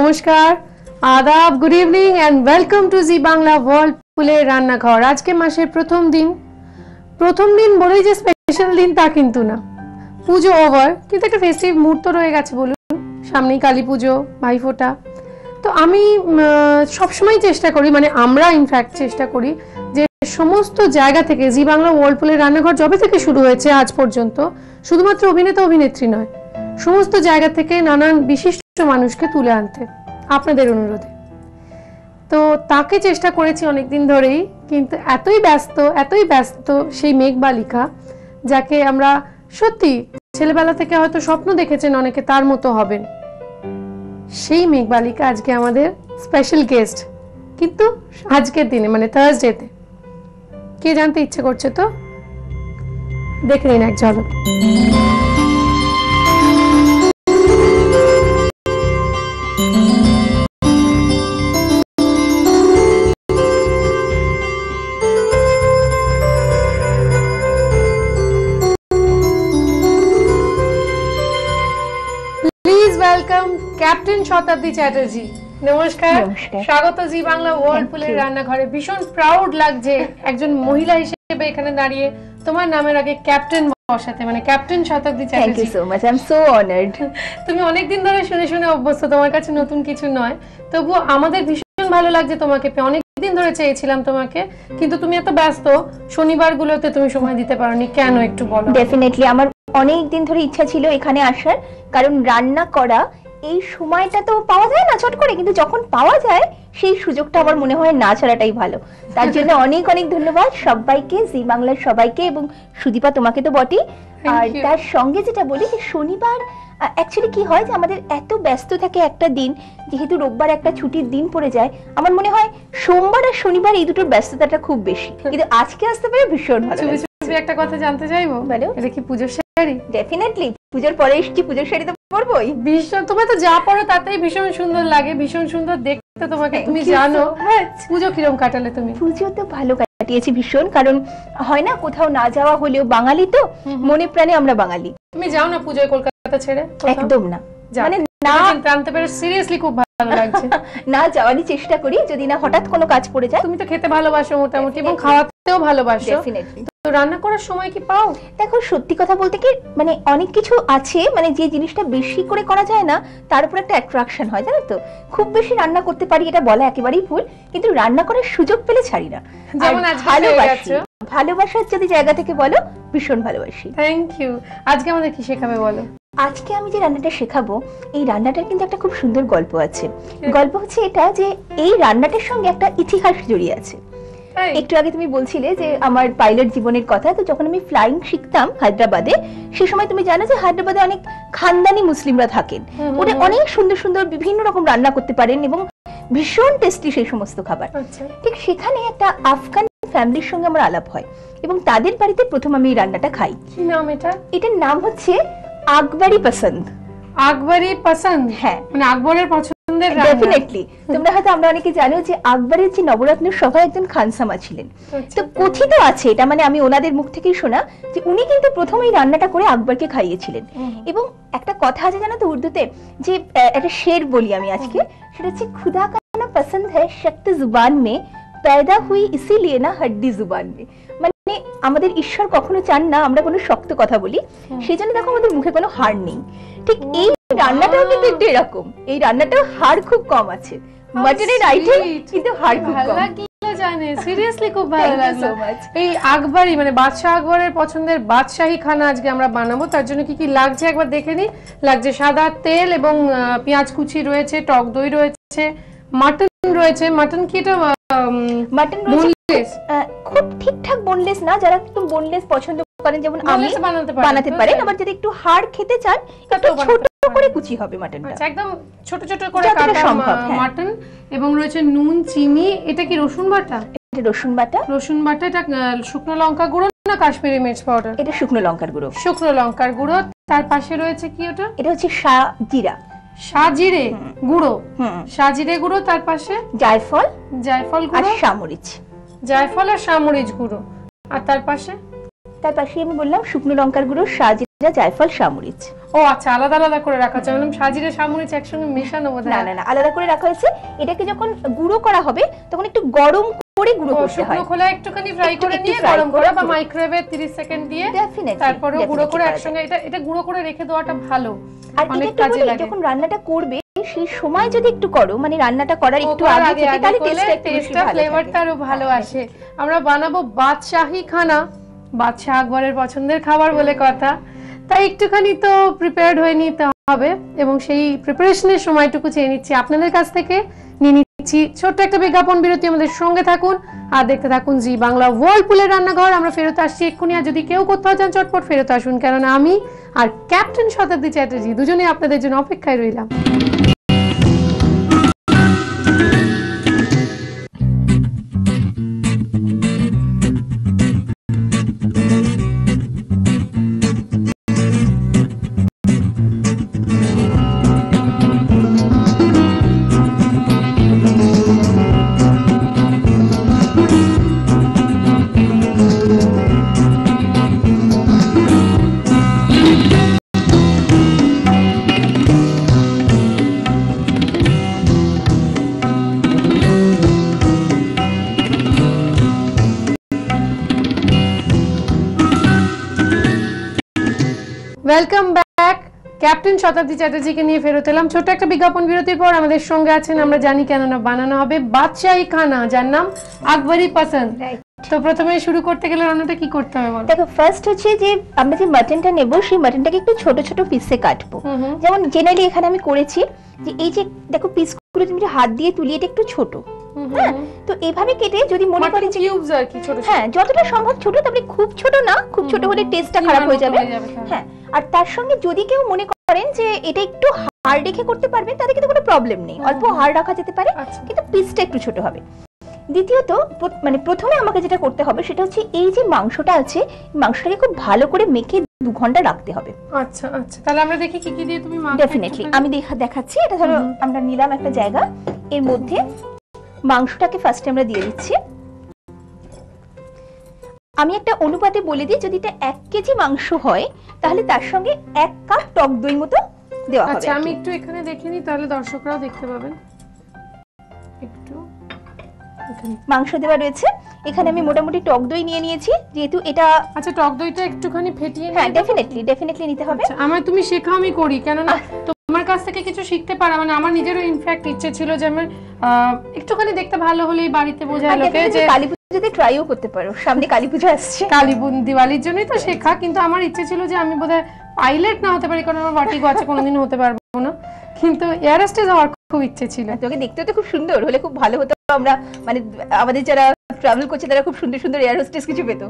নমস্কার, আদাব, good evening and welcome to Zee Bangla ওয়ার্লপুলের রান্নাঘর। আজকে মাসের প্রথম দিন বলেই যে স্পেশাল দিন তা কিন্তু না। পুজো ওভার, কিন্তু একটা ফেস্টিভ মুড তো রয়ে গেছে। বলুন, সামনেই কালী পুজো, ভাইফোঁটা। তো আমি সবসময় চেষ্টা করি, মানে আমরা ইনফ্যাক্ট চেষ্টা করি যে সমস্ত জায়গা থেকে জি বাংলা ওয়ার্লপুলের রান্নাঘর যবে থেকে শুরু হয়েছে আজ পর্যন্ত, শুধুমাত্র অভিনেতা অভিনেত্রী নয়, সমস্ত জায়গা থেকে নানান বিশিষ্ট মানুষকে তুলে আনতে আপনাদের অনুরোধে। তো তাকে চেষ্টা করেছি অনেকদিন ধরেই, কিন্তু এতই ব্যস্ত সেই মেঘবালিকা, যাকে আমরা সত্যি ছেলেবেলা থেকে হয়তো স্বপ্ন দেখেছেন অনেকে তার মতো হবেন, সেই মেঘবালিকা আজকে আমাদের স্পেশাল গেস্ট। কিন্তু আজকের দিনে মানে থার্সডেতে কে জানতে ইচ্ছে করছে? তো দেখে নিন এক ঝলক। ক্যাপ্টেন শতাব্দী চ্যাটার্জি, নমস্কার, স্বাগত জি বাংলা ওয়ার্লপুলের রান্নাঘরে। ভীষণ প্রাউড লাগছে একজন মহিলা হিসেবে এখানে দাঁড়িয়ে তোমার নামের আগে ক্যাপ্টেন বসাতে, মানে captain Shatabdi Chatterjee. Thank you so much, I am so honoured. তুমি অনেকদিন ধরে শুনে অভ্যস্ত, তোমার কাছে নতুন কিছু নয়। তবু আমাদের ভীষণ ভালো লাগছে তোমাকে পেয়ে। অনেকদিন ধরে চেয়েছিলাম তোমাকে, কিন্তু তুমি এত ব্যস্ত, শনিবারগুলোতে তুমি সময় দিতে পারোনি, কেন একটু বলো। ডেফিনেটলি আমার অনেক দিন ধরে ইচ্ছা ছিল এখানে আসার, কারণ রান্না করা এই সময়টা তো পাওয়া যায় না চট করে, কিন্তু যখন পাওয়া যায় সেই সুযোগটা আমার মনে হয় না ছাড়াটাই ভালো। তার জন্য অনেক অনেক ধন্যবাদ সবাইকে, জি বাংলার সবাইকে, এবং সুদীপা তোমাকে তো বটেই। আর তার সঙ্গে যেটা বলি যে শনিবার অ্যাকচুয়ালি কি হয় যে আমাদের এত ব্যস্ত থাকে একটা দিন, যেহেতু রোববার একটা ছুটির দিন পড়ে যায়, আমার মনে হয় সোমবার আর শনিবার এই দুটোর ব্যস্ততাটা খুব বেশি, কিন্তু আজকে আসতে পারে ভীষণ ভালো। একটা কথা জানতে চাইবো, এটা কি পুজোর শাড়ি? ডেফিনেটলি, পুজোর পরে এসেছি, পুজোর শাড়ি তো পরবোই। ভীষণ, তোমার তো যা পরো তাতেই ভীষণ সুন্দর লাগে, ভীষণ সুন্দর দেখতে তোমাকে। তুমি জানো পুজো কিরকম কাটালে তুমি? পুজো তো ভালো কাটিয়েছি ভীষণ, কারণ হয় না কোথাও না যাওয়া হলেও বাঙালি তো মনে প্রাণে আমরা বাঙালি। তুমি যাও না পুজোয় কলকাতা ছেড়ে? একদম না, মানে না জানতে পেরে সিরিয়াসলি খুব ভালো লাগছে। না যাওয়ারই চেষ্টা করি, যদি না হঠাৎ কোনো কাজ পড়ে যায়। তুমি তো খেতে ভালোবাসো মোটামুটি, এবং খাওয়াতেও ভালোবাসো। ডেফিনেটলি। তো রান্না করার সময় কি পাও? দেখো সত্যি কথা বলতে কি, মানে অনেক কিছু আছে, মানে যে জিনিসটা বেশি করে করা যায় না তার উপর একটা অ্যাট্রাকশন হয়, জানো তো। খুব বেশি রান্না করতে পারি এটা বলা একেবারেই ভুল, কিন্তু রান্না করার সুযোগ পেলে ছাড়ি না। যেমন ভালোবাসার যদি জায়গা থেকে বলো, ভীষণ ভালোবাসি। Thank you. আজকে আমাদের কি শেখাবে বলো? আজকে আমি যে রান্নাটা শেখাবো, এই রান্নাটার কিন্তু একটা খুব সুন্দর গল্প আছে। গল্প হচ্ছে এটা যে এই রান্নাটার সঙ্গে একটা ইতিহাস জড়িয়ে আছে। একটু আগে তুমি বলছিলে যে আমার পাইলট জীবনের কথা, তো যখন আমি ফ্লাইং শিখতাম হায়দ্রাবাদে, সেই সময় তুমি জানো যে হায়দ্রাবাদে অনেক খানদানি মুসলিমরা থাকেন, ওরা অনেক সুন্দর সুন্দর বিভিন্ন রকম রান্না করতে পারেন এবং ভীষণ টেস্টি সেই সমস্ত খাবার। ঠিক সেখানে একটা আফগান ফ্যামিলির সঙ্গে আমার আলাপ হয়, এবং তাদের বাড়িতে প্রথম আমি এই রান্নাটা খাই। কি নাম এটা? এটার নাম হচ্ছে আকবরি পছন্দ। আকবরি পছন্দ? হ্যাঁ, মানে আকবরের পছন্দের রান্না। ডেফিনেটলি। তোমরা হয়তো, আমরা অনেকে জানো যে আকবরের যে নবরত্নের সভায় একজন খানসামা ছিলেন। তো কথিত আছে এটা, মানে আমি ওনাদের মুখ থেকেই শোনা, যে উনি কিন্তু প্রথম এই রান্নাটা করে আকবরকে খাইয়েছিলেন। এবং একটা কথা আছে জানো তো উর্দুতে, যে একটা শের বলি আমি আজকে, সেটা হচ্ছে খুদা কা না পছন্দ হ্যায় শক্ত জুবান মে, पैदा हुई इसीलिए ना हड्डी जुबान में। মানে আমাদের ঈশ্বর কখনো চান না আমরা কোনো শক্ত কথা বলি, সেই জন্য দেখো আমাদের মুখে কোনো হাড় নেই। ঠিক এই রান্নাটাও কিন্তু একটু এরকম, এই রান্নাটাও হাড় খুব কম আছে, মাটনের আইটেম কিন্তু হাড় খুব কম। জানে সিরিয়াসলি খুব ভালো লাগলো। এই আকবরি মানে বাদশাহ আকবরের পছন্দের বাদশাহী খানা আজকে আমরা বানাবো। তার জন্য কি কি লাগছে একবার দেখে নি। লাগছে সাদা তেল এবং পেঁয়াজ কুচি রয়েছে, টক দই রয়েছে, মাটন রয়েছে। মাটন কি এটা? মাটন বোনলেস, খুব ঠিকঠাক বোনলেস না, যারা একদম বোনলেস পছন্দ করেন যেমন আমি বানাতে পারেন, আবার যদি একটু হাড় খেতে চান একটু ছোট করে কুচি হবে মাটনটা। আচ্ছা, একদম ছোট ছোট করে কাটা মাটন, এবং রয়েছে নুন, চিনি। এটা কি রসুন বাটা? এটা রসুন বাটা। রসুন বাটা। এটা শুকনো লঙ্কা গুঁড়ো না কাশ্মীরি মির্চ পাউডার? এটা শুকনো লঙ্কার গুঁড়ো। শুকনো লঙ্কার গুঁড়ো। তার পাশে রয়েছে কি ওটা? এটা হচ্ছে শাহজিরা, শাহজিরে গুঁড়ো। শাহজিরে গুঁড়ো। তার পাশে জায়ফল, জায়ফল আর গুঁড়ো, শামরিচ। জায়ফল আর শামরিচ গুঁড়ো। আর তার পাশে আমি বললাম শুকনো লঙ্কার গুঁড়ো, শাহজিরা সাজিরা জায়ফল সামরিচ। ও আচ্ছা, আলাদা আলাদা করে রাখা আছে। আমি সাজিরা সামরিচ একসঙ্গে মেশানো বোধহয়। না না না, আলাদা করে রাখা হয়েছে। এটাকে যখন গুঁড়ো করা হবে তখন একটু গরম করে গুঁড়ো করতে হয়। শুকনো খোলা একটুখানি ফ্রাই করে নিয়ে গরম করা বা মাইক্রোওয়েভে 30 সেকেন্ড দিয়ে তারপরে গুঁড়ো করে একসঙ্গে এটা গুঁড়ো করে রেখে দেওয়াটা ভালো। আর অনেক কাজে লাগে। যখন রান্নাটা করবে সেই সময় যদি একটু করো, মানে রান্নাটা করার একটু আগে থেকে, তাহলে টেস্টটা ফ্লেভারটা আরো ভালো আসে। আমরা বানাবো বাদশাহী খানা, বাদশাহ আকবরের পছন্দের খাবার বলে কথা, তাই একটুখানি তো প্রিপেয়ার্ড হয়ে নিতে হবে এবং সেই প্রিপারেশনের সময়টুকু চেয়ে নিচ্ছি আপনাদের কাছ থেকে। নিয়ে নিচ্ছি ছোট্ট একটা বিজ্ঞাপন বিরতি। আমাদের সঙ্গে থাকুন আর দেখতে থাকুন জি বাংলা ওয়ার্লপুলের রান্নাঘর। আমরা ফেরত আসছি এক্ষুনি। আর যদি কেউ কোথাও যান চটপট ফেরত আসুন, কেননা আমি আর ক্যাপ্টেন শতাব্দী চ্যাটার্জি দুজনে আপনাদের জন্য অপেক্ষায় রইলাম। Welcome back. ক্যাপ্টেন শতাব্দী চ্যাটার্জিকে নিয়ে ফেরত এলাম ছোট্ট একটা বিজ্ঞাপন বিরতির পর। আমাদের সঙ্গে আছেন, আমরা জানি কেননা বানানো হবে বাদশাহী খানা, যার নাম আকবরি পছন্দ। তো প্রথমে শুরু করতে গেলে রান্নাটা কি করতে হবে বলো? দেখো, ফার্স্ট হচ্ছে যে আমরা যে মাটনটা নেব সেই মাটনটাকে একটু ছোট ছোট পিসে কাটবো। যেমন জেনারেলি এখানে আমি করেছি যে এই যে দেখো পিসগুলো তুমি হাত দিয়ে তুলি, এটা একটু ছোট। হ্যাঁ, তো এইভাবে কেটে যদি মনে করি যে কিউবস আর কি ছোট, হ্যাঁ যতটা সম্ভব ছোট, তবে খুব ছোট না, খুব ছোট হলে টেস্টটা খারাপ হয়ে যাবে। হ্যাঁ, আর তার সঙ্গে যদি কেউ মনে করেন যে এটা একটু হাড় রেখে করতে পারবেন, তাদের কিন্তু কোনো প্রবলেম নেই, অল্প হাড় রাখা যেতে পারে, কিন্তু পিসটা একটু ছোট হবে। দ্বিতীয়ত মানে প্রথমে আমাকে যেটা করতে হবে সেটা হচ্ছে এই যে মাংসটা আছে, মাংসটাকে খুব ভালো করে মেখে 2 ঘন্টা রাখতে হবে। আচ্ছা আচ্ছা, তাহলে আমরা দেখি কি কি দিয়ে তুমি মাংস। ডেফিনেটলি আমি দেখাচ্ছি। এটা ধরো আমরা নিলাম একটা জায়গা, এর মধ্যে মাংসটাকে ফার্স্টে আমরা দিয়ে দিচ্ছি। আমি একটা অনুপাতে বলে দিই, যদি এটা 1 কেজি মাংস হয় তাহলে তার সঙ্গে 1 কাপ টক দই মতো দেওয়া হবে। আচ্ছা, আমি একটু এখানে দেখে নিই, তাহলে দর্শকরাও দেখতে পাবেন। একটু মাংস দেওয়া রয়েছে, এখানে আমি মোটামুটি টক দই নিয়ে নিয়েছি, যেহেতু এটা। আচ্ছা, টক দইটা একটুখানি ফেটিয়ে হ্যাঁ ডেফিনেটলি নিতে হবে। আমায় তুমি শেখাও, আমি করি, কেননা তোমার কাছ থেকে কিছু শিখতে পারা মানে আমার নিজেরও ইনফ্যাক্ট ইচ্ছে ছিল যে আমি একটুখানি দেখতে ভালো হলেই বাড়িতে বোঝায় লোকে যে কালী পুজোতে ট্রাইও করতে পারো, সামনে কালী পুজো আসছে। দিওয়ালির জন্যই তো শেখা, কিন্তু আমার ইচ্ছে ছিল যে আমি বোধহয় পাইলট না হতে পারি, কারণ আমার ভার্টিগো আছে, কোনোদিন হতে পারবো না, কিন্তু এয়ার হোস্টেস হওয়ার খুব ইচ্ছে ছিল। তোকে দেখতেও তো খুব সুন্দর, হলে খুব ভালো হতো। আমরা মানে আমাদের যারা ট্রাভেল করছে তারা খুব সুন্দর সুন্দর এয়ার হোস্টেস কিছু পেতো।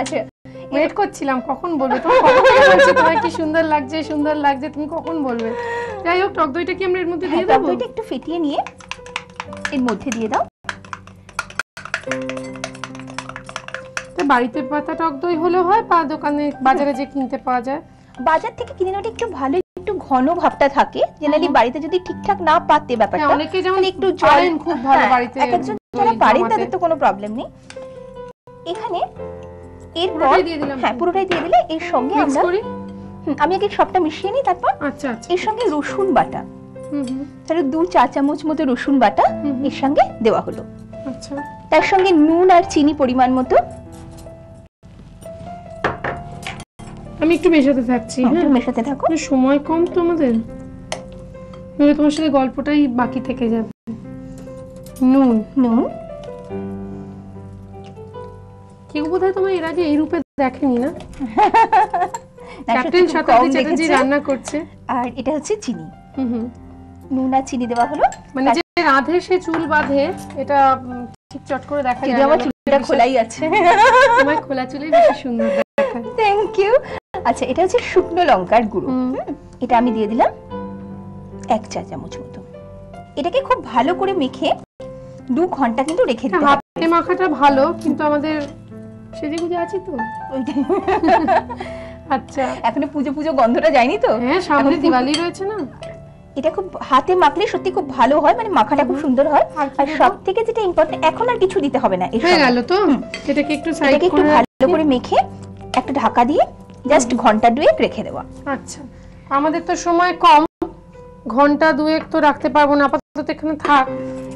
আচ্ছা, ওয়েট করছিলাম কখন বলবে, তোমার কখন বলছি তোমার কি সুন্দর লাগছে, তুমি কখন বলবে। যাই হোক, টক দইটা কি আমরা এর মধ্যে দিয়ে দেব? টক দইটা একটু ফেটিয়ে নিয়ে এর মধ্যে দিয়ে দাও। তো বাড়িতে পাতা টক দই হলো হয়, বা দোকানে বাজারে যে কিনতে পাওয়া যায়? বাজার থেকে কিনে নেওয়াটা একটু ভালো, একটু ঘন ভাবটা থাকে। জেনারেলি বাড়িতে যদি ঠিকঠাক না পাতে ব্যাপারটা, অনেকে যেমন একটু জল খুব ভালো বাড়িতে, একজন যারা পারেন তাদের তো কোনো প্রবলেম নেই। এখানে এরপর হ্যাঁ পুরোটাই দিয়ে দিলে এর সঙ্গে আমরা আমি আগে সবটা মিশিয়ে নিই, তারপর আচ্ছা আচ্ছা এর সঙ্গে রসুন বাটা, তাহলে 2 চা চামচ মতো রসুন বাটা এর সঙ্গে দেওয়া হলো। আচ্ছা, তার সঙ্গে নুন আর চিনি পরিমাণ মতো। আমি একটু মেশাতে থাকছি। হ্যাঁ মেশাতে থাকো, সময় কম তো আমাদের, তোমার সাথে গল্পটাই বাকি থেকে যাবে। নুন কেউ বোধহয় তোমার এর আগে এই রূপে দেখেনি না? ক্যাপ্টেন শতাব্দী চ্যাটার্জি রান্না করছে। আর এটা হচ্ছে চিনি, নুন আর চিনি দেওয়া হলো। মানে যে রাধে সে চুল বাঁধে, এটা ঠিক চট করে দেখা যায়। আমার চুলটা খোলাই আছে, তোমার খোলা চুলই বেশি সুন্দর দেখায়। Thank you. আচ্ছা, এটা হচ্ছে শুকনো লঙ্কার গুঁড়ো, এটা আমি দিয়ে দিলাম 1 চা চামচ মতো। এটাকে খুব ভালো করে মেখে 2 ঘন্টা কিন্তু রেখে দিতে হবে। হাতে মাখাটা ভালো, কিন্তু আমাদের সেজে গুজে আছি তো ওইটাই। আচ্ছা, এখনো পুজো গন্ধটা যায়নি তো? হ্যাঁ, সামনে দিওয়ালি রয়েছে না। এটা খুব হাতে মাখলে সত্যি খুব ভালো হয়, মানে মাখাটা খুব সুন্দর হয়। আর সবথেকে যেটা ইম্পর্টেন্ট, এখন আর কিছু দিতে হবে না, হয়ে গেল তো। এটাকে একটু সাইড করে ভালো করে মেখে একটা ঢাকা দিয়ে জাস্ট ঘন্টা দুয়েক রেখে দেওয়া। আচ্ছা, আমাদের তো সময় কম, ঘন্টা দুয়েক তো রাখতে পারবো না, আপাতত এখানে থাক।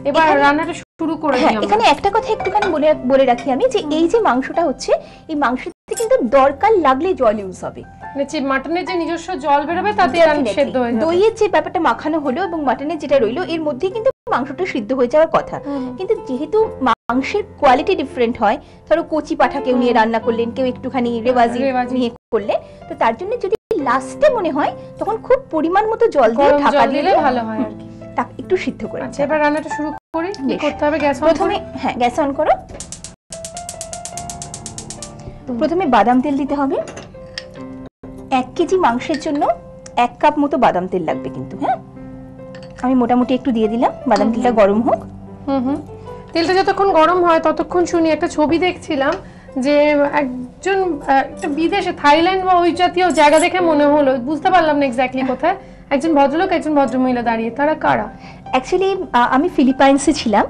এবার রান্নাটা শুরু করে দিই আমরা। এখানে একটা কথা একটুখানি বলে রাখি আমি, যে এই যে মাংসটা হচ্ছে, এই মাংসতে কিন্তু দরকার লাগলে জল ইউজ হবে। মানে মাটনের যে নিজস্ব জল বেরোবে তাতে সেদ্ধ হয়ে যাবে। দইয়ের যে ব্যাপারটা মাখানো হলো এবং মাটনের যেটা রইলো, এর মধ্যে কিন্তু মাংসটা সিদ্ধ হয়ে যাওয়ার কথা। কিন্তু যেহেতু মাংসের কোয়ালিটি ডিফারেন্ট হয়, ধরো কচি পাঠা কেউ নিয়ে রান্না করলেন, কেউ একটুখানি রেওয়াজি নিয়ে করলেন, তো তার জন্য যদি লাস্টে মনে হয় তখন খুব পরিমাণ মতো জল দিয়ে ঢাকা দিলে ভালো হয় আর কি, তাকে একটু সিদ্ধ করে। আচ্ছা, এবার রান্নাটা শুরু করি। কি করতে হবে? গ্যাস অন প্রথমে গ্যাস অন করো। প্রথমে বাদাম তেল দিতে হবে। 1 কেজি মাংসের জন্য 1 কাপ মতো বাদাম তেল লাগবে কিন্তু। আমি মোটামুটি একটু দিয়ে দিলাম, বাদাম তেলটা গরম হোক। তেলটা যতক্ষণ গরম হয় ততক্ষণ শুনি, একটা ছবি দেখছিলাম যে একজন একটা বিদেশে থাইল্যান্ড বা ওই জাতীয় জায়গা দেখে মনে হলো, বুঝতে পারলাম না এক্স্যাক্টলি কোথায়, একজন ভদ্রলোক একজন ভদ্রমহিলা দাঁড়িয়ে, তারা কারা? অ্যাকচুয়ালি আমি ফিলিপাইন্সে ছিলাম,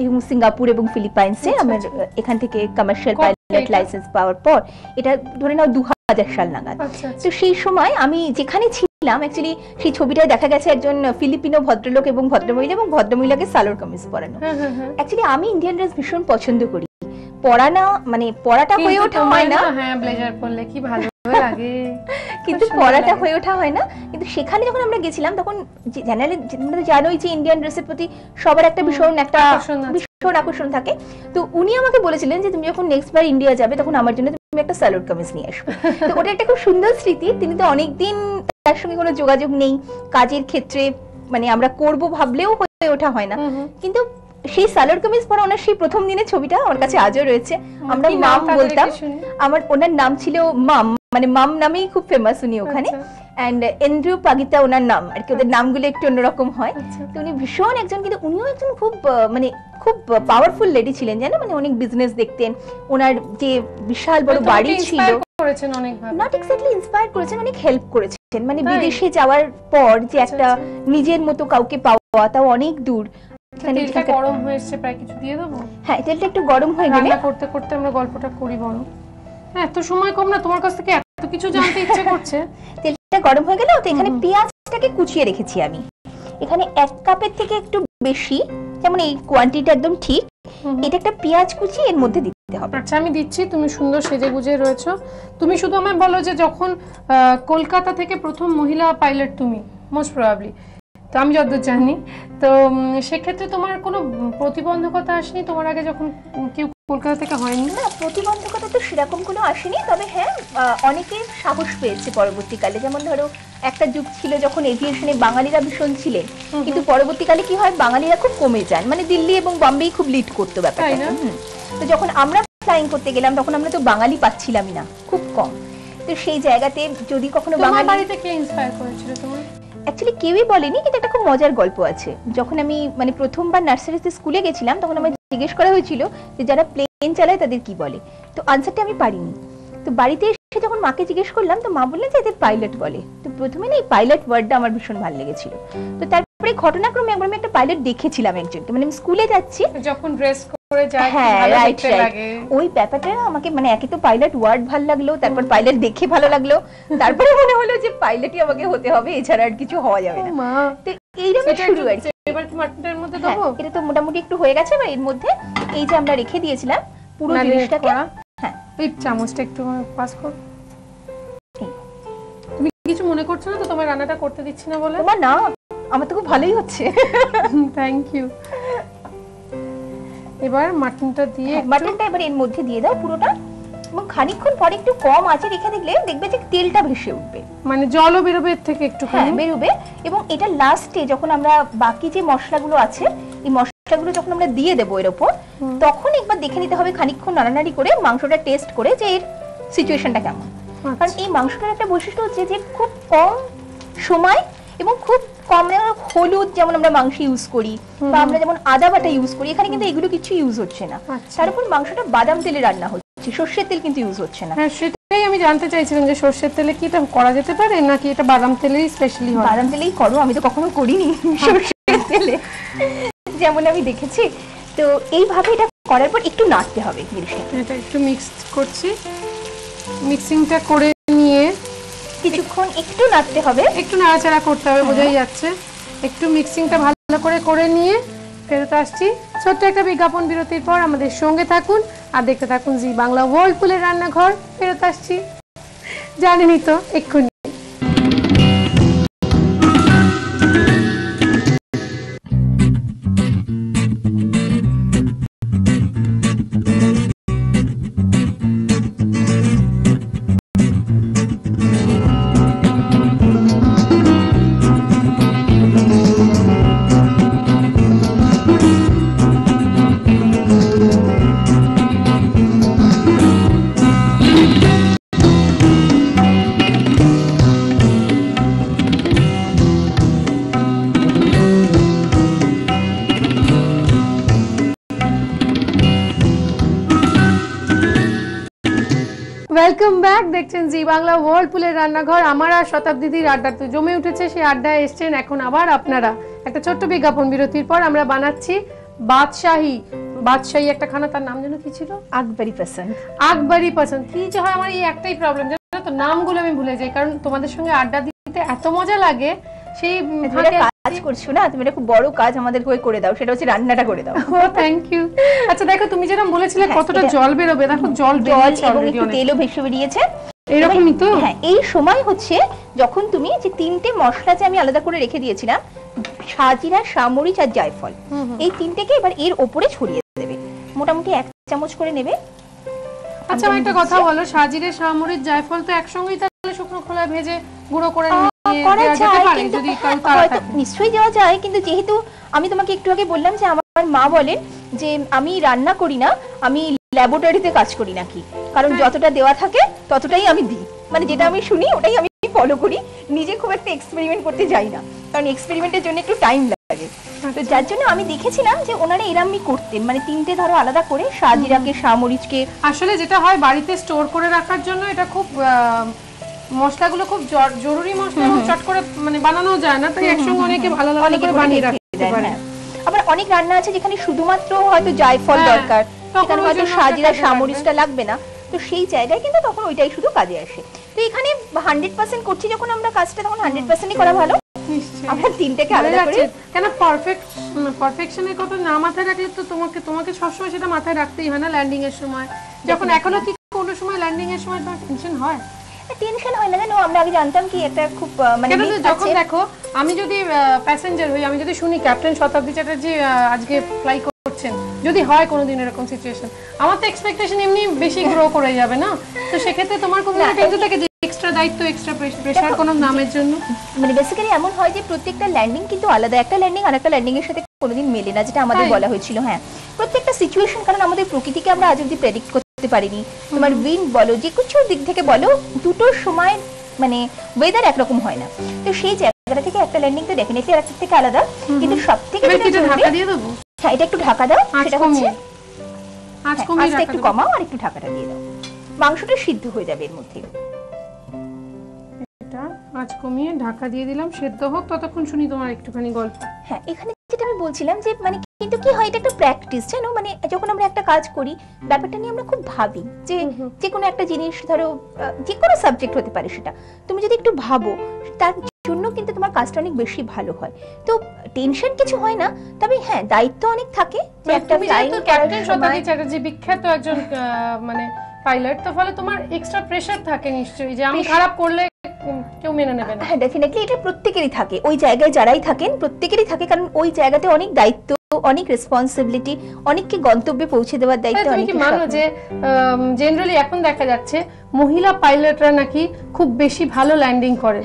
এবং সিঙ্গাপুর এবং ফিলিপাইন্সে আমার এখান থেকে কমার্শিয়াল পাইলট লাইসেন্স পাওয়ার পর, এটা ধরে নাও 2000 সাল নাগাদ। তো সেই সময় আমি যেখানে ছিলাম, অ্যাকচুয়ালি সেই ছবিটায় দেখা গেছে একজন ফিলিপিনো ভদ্রলোক এবং ভদ্রমহিলা, এবং ভদ্রমহিলাকে সালোয়ার কামিজ পরানো। অ্যাকচুয়ালি আমি ইন্ডিয়ান ড্রেস ভীষণ পছন্দ করি, পরানা মানে পরাটা হয়ে ওঠা হয় না। হ্যাঁ, ব্লেজার পরলে কি ভালো লাগে, কিন্তু পরাটা হয়ে ওঠা হয় না। কিন্তু সেখানে যখন আমরা গেছিলাম, তখন জেনারেলি তোমরা জানোই যে ইন্ডিয়ান ড্রেসের প্রতি সবার একটা ভীষণ আকর্ষণ থাকে। তো উনি আমাকে বলেছিলেন যে তুমি যখন নেক্সট বার ইন্ডিয়া যাবে, তখন আমার জন্য তুমি একটা সালোয়ার কামিজ নিয়ে আসবে। তো ওটা একটা খুব সুন্দর স্মৃতি। তিনি তো অনেকদিন তার সঙ্গে কোনো যোগাযোগ নেই, কাজের ক্ষেত্রে মানে আমরা করব ভাবলেও হয়ে ওঠা হয় না। কিন্তু সেই সালোয়ার কামিজ পরা ওনার সেই প্রথম দিনের ছবিটা আমার কাছে আজও রয়েছে। আমরা মাম বলতাম, ওনার নাম ছিল মাম, মানে মাম নামেই খুব ফেমাস উনি ওখানে। এন্ড এন্ড্রু পাগিতা ওনার নাম আর কি, ওদের নামগুলো একটু অন্যরকম হয়। তো উনি ভীষণ একজন, কিন্তু উনিও একজন খুব মানে খুব পাওয়ারফুল লেডি ছিলেন, জানো, মানে অনেক বিজনেস দেখতেন। ওনার যে বিশাল বড় বাড়ি ছিল, নট এক্স্যাক্টলি ইন্সপায়ার করেছেন, অনেক হেল্প করেছেন। মানে বিদেশে যাওয়ার পর যে একটা নিজের মতো কাউকে পাওয়া, তাও অনেক দূর। তেলটা গরম হয়েছে, প্রায় কিছু দিয়ে দেবো। হ্যাঁ, তেলটা একটু গরম হয়ে গেলে রান্না করতে করতে আমরা গল্পটা করি বড়। হ্যাঁ, এত সময় কম না, তোমার কাছ থেকে এত কিছু জানতে ইচ্ছে করছে। তেলটা গরম হয়ে গেল, তো এখানে পেঁয়াজটাকে কুচিয়ে রেখেছি আমি। এখানে 1 কাপের থেকে একটু বেশি, যেমন এই কোয়ান্টিটি একদম ঠিক, এটা একটা পেঁয়াজ কুচি এর মধ্যে দিতে হবে। আচ্ছা, আমি দিচ্ছি। তুমি সুন্দর সেজে গুজে রয়েছো। তুমি শুধু আমায় বলো যে যখন কলকাতা থেকে প্রথম মহিলা পাইলট তুমি, মোস্ট প্রবাবলি, তো আমি যতদূর জানি, তো সেক্ষেত্রে তোমার কোনো প্রতিবন্ধকতা আসেনি তোমার আগে যখন কেউ কলকাতা থেকে হয়নি? না, প্রতিবন্ধকতা তো সেরকম কোনো আসেনি। তবে হ্যাঁ, অনেকে সাহস পেয়েছে পরবর্তীকালে। যেমন ধরো, একটা যুগ ছিল যখন এভিয়েশনে বাঙালিরা ভীষণ ছিলেন, কিন্তু পরবর্তীকালে কি হয়, বাঙালিরা খুব কমে যান। মানে দিল্লি এবং বম্বেই খুব লিড করতো ব্যাপারটা। তো যখন আমরা ফ্লাইং করতে গেলাম, তখন আমরা তো বাঙালি পাচ্ছিলামই না, খুব কম। তো সেই জায়গাতে যদি কখনো বাঙালিতে কে ইন্সপায়ার করেছিল তোমার? অ্যাকচুয়ালি কেউই বলেনি, কিন্তু একটা খুব মজার গল্প আছে। যখন আমি মানে প্রথমবার নার্সারিতে স্কুলে গেছিলাম, তখন আমার জিজ্ঞেস করা হয়েছিল যে যারা প্লেন চালায় তাদের কি বলে। তো আনসারটা আমি পারিনি। তো বাড়িতে এসে যখন মাকে জিজ্ঞেস করলাম, তো মা বললেন যে এদের পাইলট বলে। তো প্রথমে না এই পাইলট ওয়ার্ডটা আমার ভীষণ ভালো লেগেছিল। তো তারপরে ঘটনাক্রমে একবার আমি একটা পাইলট দেখেছিলাম একজনকে, মানে আমি স্কুলে যাচ্ছি, যখন ড্রেস করে যায়, হ্যাঁ রাইট, ওই ব্যাপারটা আমাকে মানে একে তো পাইলট ওয়ার্ড ভালো লাগলো, তারপর পাইলট দেখে ভালো লাগলো, তারপরে মনে হলো যে পাইলটই আমাকে হতে হবে, এছাড়া আর কিছু হওয়া যাবে না। তো এইরকম শুরু আর কি। এবার কি মাটনটার মধ্যে দেবো? এটা তো মোটামুটি একটু হয়ে গেছে। এবার এর মধ্যে এই যে আমরা রেখে দিয়েছিলাম পুরো জিনিসটাকে, হ্যাঁ, এই চামচটা একটু পাস কর। তুমি কিছু মনে করছো না তো তোমার রান্নাটা করতে দিচ্ছি না বলে? তোমার না, আমার তো খুব ভালোই হচ্ছে। Thank you. এবার মাটনটা দিয়ে, মাটনটা এবার এর মধ্যে দিয়ে দাও পুরোটা, এবং খানিকক্ষণ পরে একটু কম আঁচে রেখে দিলে দেখবে যে তেলটা ভেসে উঠবে, মানে জলও বেরোবে এর থেকে একটু, হ্যাঁ বেরোবে। এবং এটা লাস্টে যখন আমরা বাকি যে মশলাগুলো আছে, এই মশলাগুলো যখন আমরা দিয়ে দেবো এর উপর, তখন একবার দেখে নিতে হবে খানিকক্ষণ নাড়ানাড়ি করে, মাংসটা টেস্ট করে যে এর সিচুয়েশনটা কেমন। কারণ এই মাংসটার একটা বৈশিষ্ট্য হচ্ছে যে খুব কম সময় এবং খুব কম, হলুদ যেমন আমরা মাংস ইউজ করি বা আমরা যেমন আদা বাটা ইউজ করি, এখানে কিন্তু এগুলো কিছু ইউজ হচ্ছে না। তার উপর মাংসটা বাদাম তেলে রান্না হচ্ছে, সর্ষের তেল কিন্তু ইউজ হচ্ছে না। হ্যাঁ, সেটাই আমি জানতে চাইছিলাম যে সর্ষের তেলে কি এটা করা যেতে পারে নাকি এটা বাদাম তেলেই স্পেশালি হয়? বাদাম তেলেই করো, আমি তো কখনো করিনি সর্ষের তেলে, যেমন আমি দেখেছি। তো এইভাবে এটা করার পর একটু নাড়তে হবে জিনিসটা। এটা একটু মিক্স করছি, মিক্সিংটা করে নিয়ে কিছুক্ষণ একটু নাড়তে হবে, একটু নাড়াচাড়া করতে হবে, বোঝাই যাচ্ছে। একটু মিক্সিংটা ভালো করে নিয়ে ফেরত আসছি ছোট্ট একটা বিজ্ঞাপন বিরতির পর। আমাদের সঙ্গে থাকুন আর দেখতে থাকুন জি বাংলা ওয়ার্লপুলের রান্নাঘর। ফেরত আসছি, জানেনই তো এক্ষুনি। ওয়েলকাম ব্যাক, দেখছেন জি বাংলা ওয়ার্লপুলের রান্নাঘর। আমার আর শতাব্দীদির আড্ডা তো জমে উঠেছে, সেই আড্ডায় এসছেন এখন আবার আপনারা। একটা ছোট্ট বিজ্ঞাপন বিরতির পর আমরা বানাচ্ছি বাদশাহী একটা খানা, তার নাম যেন কি ছিল? আকবরি পছন্দ। আকবরি পছন্দ। কি যে হয় আমার এই একটাই প্রবলেম, জানো তো, নামগুলো আমি ভুলে যাই, কারণ তোমাদের সঙ্গে আড্ডা দিতে এত মজা লাগে। সেই কাজ করছো না তুমি, এটা খুব বড় কাজ আমাদের হয়ে করে দাও, সেটা হচ্ছে রান্নাটা করে দাও। ও থ্যাংক ইউ। আচ্ছা দেখো, তুমি যেরকম বলেছিলে কতটা জল বেরোবে, দেখো জল বেরিয়েছে অলরেডি, অনেক তেলও ভেসে বেরিয়েছে। এরকমই তো। হ্যাঁ, এই সময় হচ্ছে যখন তুমি যে তিনটে মশলা যে আমি আলাদা করে রেখে দিয়েছিলাম, সাজিরা, সামরিচ আর জায়ফল, এই তিনটেকে এবার এর উপরে ছড়িয়ে দেবে। মোটামুটি 1 চামচ করে নেবে। আচ্ছা আমি একটা কথা বলো, সাজিরে, সামরিচ, জায়ফল তো একসঙ্গেই তাহলে শুকনো খোলায় ভেজে গুঁড়ো করে নিশ্চয়ই দেওয়া যায়, কিন্তু যেহেতু আমি তোমাকে একটু আগে বললাম যে আমার মা বলেন যে আমি রান্না করি না, আমি ল্যাবরেটরিতে কাজ করি নাকি, কারণ যতটা দেওয়া থাকে ততটাই আমি দিই, মানে যেটা আমি শুনি ওটাই আমি ফলো করি, নিজে খুব একটা এক্সপেরিমেন্ট করতে যাই না, কারণ এক্সপেরিমেন্টের জন্য একটু টাইম লাগে। তো যার জন্য আমি দেখেছিলাম যে ওনারা এরামই করতেন, মানে তিনটে ধরো আলাদা করে সাজিরাকে, সামরিচকে। আসলে যেটা হয় বাড়িতে স্টোর করে রাখার জন্য এটা খুব মশলাগুলো খুব জরুরি মশলা, চট করে মানে বানানো যায় না, তাই একসঙ্গে অনেকে ভালো করে বানিয়ে রাখতে পারে। আবার অনেক রান্না আছে যেখানে শুধুমাত্র হয়তো জায়ফল দরকার, সেখানে হয়তো সাজিরা, সামরিচটা লাগবে না, তো সেই জায়গায় কিন্তু তখন ওইটাই শুধু কাজে আসে। তো এখানে 100% করছি যখন আমরা কাজটা, তখন 100%ই করা ভালো। আমরা তিনটাকে আলাদা করে, কেন পারফেকশনের কথা না মাথায় রাখলে তো তোমাকে সবসময় সেটা মাথায় রাখতেই হয় না ল্যান্ডিং এর সময়। যখন এখনো কি কোনো সময় ল্যান্ডিং এর সময় তোমার টেনশন হয়? টেনশন হয় না, জানো আমরা আগে জানতাম কি এটা খুব মানে যখন দেখো আমি যদি প্যাসেঞ্জার হই, আমি যদি শুনি ক্যাপ্টেন শতাব্দী চ্যাটার্জি আজকে ফ্লাই করছেন, যদি হয় কোনোদিন এরকম সিচুয়েশন, আমার তো এক্সপেকটেশন এমনি বেশি গ্রো করে যাবে না, তো সেক্ষেত্রে তোমার কোনো টেনশন থাকে যে এক্সট্রা দায়িত্ব, এক্সট্রা প্রেসার কোনো নামের জন্য? মানে বেসিক্যালি এমন হয় যে প্রত্যেকটা ল্যান্ডিং কিন্তু আলাদা, একটা ল্যান্ডিং আরেকটা ল্যান্ডিং এর সাথে কোনোদিন মেলে না, যেটা আমাদের বলা হয়েছিল। হ্যাঁ, প্রত্যেকটা সিচুয়েশন, কারণ আমাদের প্রকৃতিকে আমরা আজ অব্দি প্রেডিক্ট করতে পারিনি। তোমার উইন্ড বলো, যে কিছু দিক থেকে বলো, দুটোর সময় মানে ওয়েদার একরকম হয় না, তো সেই জায়গাটা থেকে একটা ল্যান্ডিং তো ডেফিনেটলি আরেকটা থেকে আলাদা। কিন্তু সবথেকে ঢাকা দিয়ে দেবো। হ্যাঁ, এটা একটু ঢাকা দাও, সেটা হচ্ছে আঁচটা একটু কমাও আর একটু ঢাকাটা দিয়ে দাও, মাংসটা সিদ্ধ হয়ে যাবে এর মধ্যে। এটা আঁচ কমিয়ে ঢাকা দিয়ে দিলাম, সেদ্ধ হোক, ততক্ষণ শুনি তোমার একটুখানি গল্প। হ্যাঁ, এখানে যেটা আমি বলছিলাম যে মানে কিন্তু কি হয়, এটা একটা প্র্যাকটিস, জানো, মানে যখন আমরা একটা কাজ করি ব্যাপারটা নিয়ে আমরা খুব ভাবি যে যে কোনো একটা জিনিস, ধরো যে কোনো সাবজেক্ট হতে পারে, সেটা তুমি যদি একটু ভাবো, তার জন্য কিন্তু তোমার কাজটা অনেক বেশি ভালো হয়। তো টেনশন কিছু হয় না, তবে হ্যাঁ দায়িত্ব অনেক থাকে। যে একটা ক্যাপ্টেন শতাব্দী চ্যাটার্জি বিখ্যাত একজন মানে পাইলট, তো ফলে তোমার এক্সট্রা প্রেসার থাকে নিশ্চয়ই, যে আমি খারাপ করলে কেউ মেনে নেবে না। হ্যাঁ, ডেফিনেটলি এটা প্রত্যেকেরই থাকে, ওই জায়গায় যারাই থাকেন প্রত্যেকেরই থাকে, কারণ ওই জায়গাতে অনেক দায়িত্ব, অনেক রেসপন্সিবিলিটি, অনেককে গন্তব্যে পৌঁছে দেওয়ার দায়িত্ব। তুমি কি মানো যে জেনারেলি এখন দেখা যাচ্ছে মহিলা পাইলটরা নাকি খুব বেশি ভালো ল্যান্ডিং করে?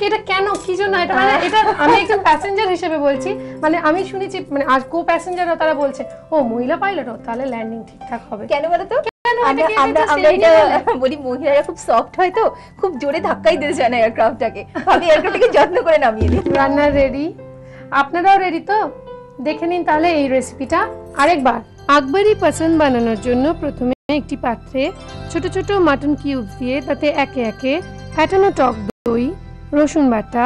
এটা কেন, কি জন্য? এটা মানে এটা আমি একজন প্যাসেঞ্জার হিসেবে বলছি, মানে আমি শুনেছি, মানে আর কো প্যাসেঞ্জাররা তারা বলছে ও মহিলা পাইলট, ও তাহলে ল্যান্ডিং ঠিকঠাক হবে। কেন বলো তো? আমরা এটা বলি মহিলারা খুব সফট হয়, তো খুব জোরে ধাক্কাই দিতে চায় না এয়ারক্রাফটটাকে, আমি এয়ারক্রাফটটাকে যত্ন করে নামিয়ে দিই। রান্না রেডি, আপনারাও রেডি তো? দেখে নিন তাহলে এই রেসিপিটা আরেকবার। আকবরি পছন্দ বানানোর জন্য প্রথমে একটি পাত্রে ছোট ছোট মাটন কিউব দিয়ে তাতে একে একে ফ্যাটানো টক দই, রসুন বাটা,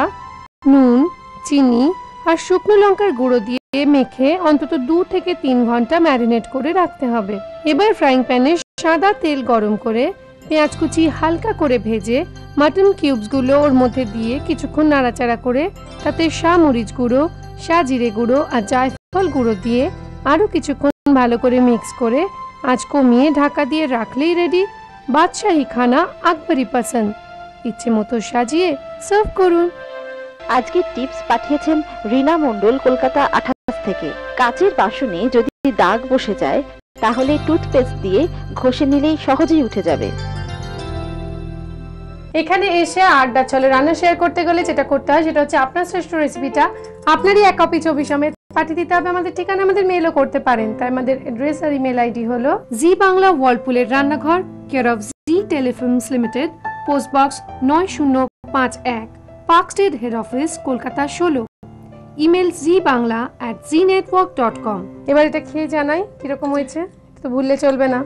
নুন, চিনি আর শুকনো লঙ্কার গুঁড়ো দিয়ে মেখে অন্তত 2 থেকে 3 ঘন্টা ম্যারিনেট করে রাখতে হবে। এবার ফ্রাইং প্যানে সাদা তেল গরম করে পেঁয়াজ কুচি হালকা করে ভেজে মাটন কিউবসগুলো ওর মধ্যে দিয়ে কিছুক্ষণ নাড়াচাড়া করে তাতে শাহ মরিচ গুঁড়ো, শাহ জিরে গুঁড়ো আর জায়ফল গুঁড়ো দিয়ে আরও কিছুক্ষণ ভালো করে মিক্স করে আঁচ কমিয়ে ঢাকা দিয়ে রাখলেই রেডি বাদশাহী খানা আকবরি পছন্দ। ইচ্ছে মতো সাজিয়ে সার্ভ করুন। আজকের টিপস পাঠিয়েছেন রিনা মণ্ডল, কলকাতা 28 থেকে। কাচের বাসনে যদি দাগ বসে যায় তাহলে টুথপেস্ট দিয়ে ঘষে নিলেই সহজেই উঠে যাবে। এখানে এসে আড্ডা চলে রান্না শেয়ার করতে গেলে যেটা করতে হয় সেটা হচ্ছে আপনার শ্রেষ্ঠ রেসিপিটা আপনারই 1 কপি ছবি সমেত পাঠিয়ে দিতে হবে আমাদের ঠিকানা। আমাদের মেইলও করতে পারেন, তাই আমাদের অ্যাড্রেস আর ইমেল আইডি হলো জি বাংলা ওয়ার্লপুলের রান্নাঘর, care of Zee Telefilms limited, post box 9051, park street, head office, Kolkata 16, email zbangla@znetwork.com। এবার এটা খেয়ে জানাই কিরকম হয়েছে, তো ভুললে চলবে না।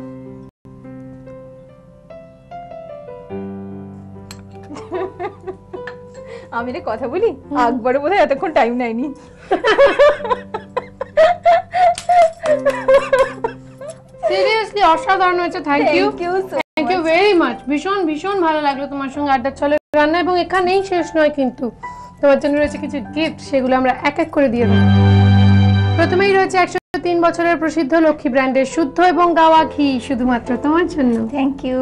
আমি রে কথা বলি, আকবরে বোধহয় এতক্ষণ টাইম নেয়নি। সিরিয়াসলি অসাধারণ হয়েছে। Thank you very much. ভীষণ ভীষণ ভালো লাগলো তোমার সঙ্গে আড্ডা চলে রান্না, এবং এখানেই শেষ নয় কিন্তু তোমার জন্য রয়েছে কিছু গিফট, সেগুলো আমরা এক এক করে দিয়ে দেবো। প্রথমেই রয়েছে 103 বছরের প্রসিদ্ধ লক্ষ্মী ব্র্যান্ডের শুদ্ধ এবং গাওয়া ঘি শুধুমাত্র তোমার জন্য। Thank you.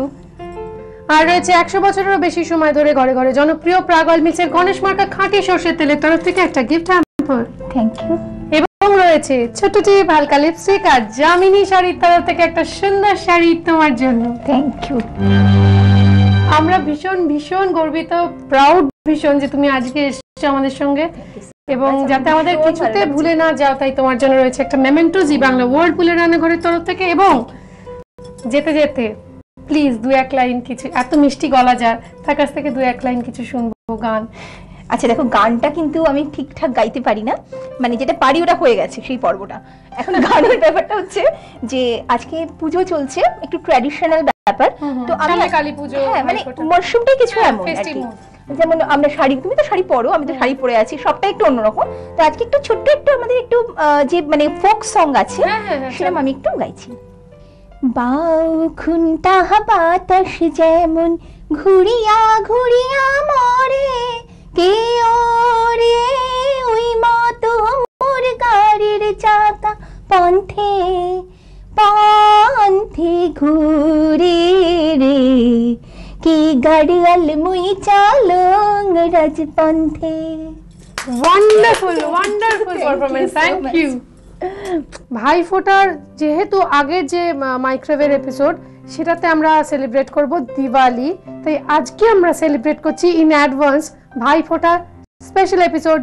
আর রয়েছে 100 বছরেরও বেশি সময় ধরে ঘরে ঘরে জনপ্রিয় প্রাগ অয়েল মিক্সের গণেশ মার্কা খাঁটি সরষের তেলের তরফ থেকে একটা গিফট হ্যাম্পার। Thank you. এবং রয়েছে ছোট টিপ, হালকা লিপস্টিক আর জামিনী শাড়ির তরফ থেকে একটা সুন্দর শাড়ি তোমার জন্য। Thank you. আমরা ভীষণ ভীষণ গর্বিত, প্রাউড ভীষণ যে তুমি আজকে এসেছো আমাদের সঙ্গে, এবং যাতে আমাদের কিছুতে ভুলে না যাও তাই তোমার জন্য রয়েছে একটা মেমেন্টো জি বাংলা ওয়ার্লপুলের রান্নাঘরের তরফ থেকে। এবং যেতে যেতে প্লিজ 2-1 লাইন কিছু, এত মিষ্টি গলা যার, তার কাছ থেকে 2-1 লাইন কিছু শুনবো গান। আচ্ছা দেখো, গানটা কিন্তু আমি ঠিকঠাক গাইতে পারি না, মানে যেটা পারি ওটা হয়ে গেছে সেই পর্বটা। এখন গানের ব্যাপারটা হচ্ছে যে আজকে পুজো চলছে, একটু ট্র্যাডিশনাল ব্যাপার, তো আমি কালী পুজো, হ্যাঁ মানে মরশুমটাই কিছু এমন আর কি। যেমন আমরা শাড়ি, তুমি তো শাড়ি পরো, আমি তো শাড়ি পরে আছি, সবটা একটু অন্যরকম। তো আজকে একটু ছোট্ট একটু আমাদের একটু যে মানে ফোক সং আছে সেরকম আমি একটু গাইছি। বাউ খুন্তা বাতাস যেমন ঘুরিয়া ঘুরিয়া মরে, কে ওরে ওই মতো মোর গাড়ির চাকা পন্থে পন্থে ঘুরে রে, কি গাড়িয়াল মুই চালং রাজপন্থে। Wonderful wonderful performance, thank you. ভাইফোঁটার যেহেতু আগের যে মাইক্রোওয়েভ এপিসোড সেটাতে আমরা সেলিব্রেট করব দিওয়ালি, তাই আজকে আমরা সেলিব্রেট করছি in advance Bhaiphonta special episode